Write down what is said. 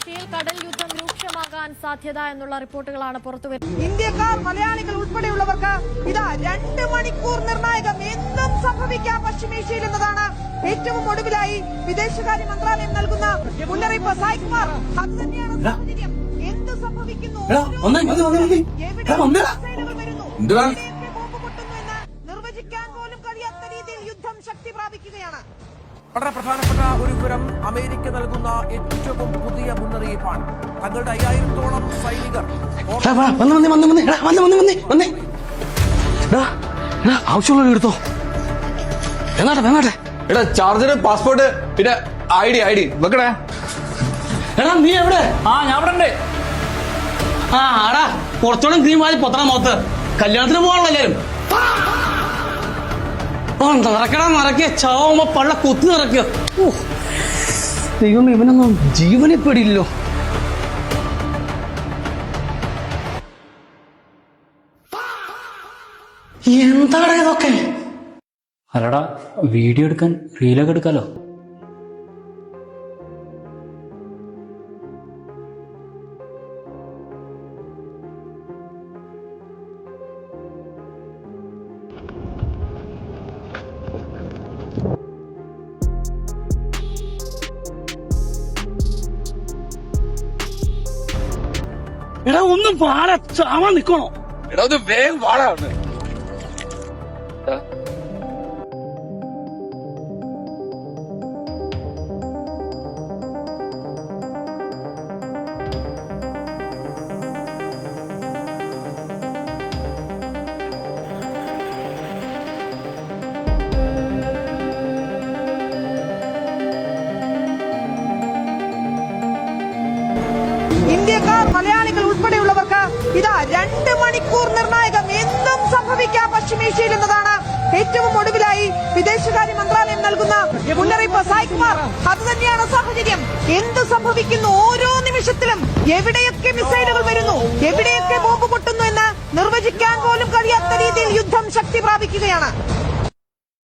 പശ്ചിമേഷ്യയിൽ കടൽ യുദ്ധം രൂക്ഷമാകാൻ സാധ്യത എന്നുള്ള റിപ്പോർട്ടുകളാണ് പുറത്തുവരുന്നത്. ഇന്ത്യക്കാർ, മലയാളികൾ ഉൾപ്പെടെയുള്ളവർക്ക് ഇതാ 2 മണിക്കൂർ നിർണായകം. എന്തും സംഭവിക്കാം പശ്ചിമേഷ്യയിൽ എന്നതാണ് ഏറ്റവും ഒടുവിലായി വിദേശകാര്യ മന്ത്രാലയം നൽകുന്ന മുന്നറിയിപ്പ്. സായികുമാർ, അത് തന്നെയാണ് സാഹചര്യം. എന്ത് സംഭവിക്കുന്നു, ബോംബ് പൊട്ടുന്നു എന്ന് നിർവചിക്കാൻ പോലും കഴിയാത്ത രീതിയിൽ യുദ്ധം ശക്തി പ്രാപിക്കുകയാണ്. വളരെ പ്രധാനപ്പെട്ട ഒരു വിവരം അമേരിക്ക നൽകുന്ന ഏറ്റവും പുതിയ മുന്നറിയിപ്പാണ്. തങ്ങളുടെ 5000-ഓളം സൈനികർ ആവശ്യമുള്ള എടുത്തോ. എടാ ചാർജർ, പാസ്പോർട്ട്, പിന്നെ ഐ ഡി വെക്കണേ. എടാ നീ എവിടെ? ഞാൻ അവിടെ ഉണ്ട്. ആടാ കുറച്ചോളം ക്രീം വാരി പൊത്തണ മുഖത്ത്. കല്യാണത്തിന് പോകാനുള്ള എല്ലാരും നിറയ്ക്കടാ ചാവുമ്പോ പള്ള കുത്തി നിറയ്ക്കുക. ദൈവം, ഇവനൊന്നും ജീവനെ പേടിയില്ലല്ലോ. എന്താടാ ഇതൊക്കെ? അല്ലടാ, വീഡിയോ എടുക്കാൻ റീലൊക്കെ എടുക്കാലോ. എടാ ഒന്നും പാട ചാവാൻ നിക്കണോ? എടാ ഒന്ന് വേഗം പാടാണ്. ഇന്ത്യക്കാർ, മലയാളികൾ ഉൾപ്പെടെയുള്ളവർക്ക് ഇതാ 2 മണിക്കൂർ നിർണായകം. എന്തും സംഭവിക്കാം പശ്ചിമേഷ്യയിൽ എന്നതാണ് ഏറ്റവും ഒടുവിലായി വിദേശകാര്യ മന്ത്രാലയം നൽകുന്ന മുന്നറിയിപ്പ്. സായികുമാർ, അത് തന്നെയാണ് സാഹചര്യം. എന്ത് സംഭവിക്കുന്നു, ഓരോ നിമിഷത്തിലും എവിടെയൊക്കെ മിസൈലുകൾ വരുന്നു, എവിടെയൊക്കെ ബോംബ് പൊട്ടുന്നു എന്ന് നിർവചിക്കാൻ പോലും കഴിയാത്ത രീതിയിൽ യുദ്ധം ശക്തി പ്രാപിക്കുകയാണ്.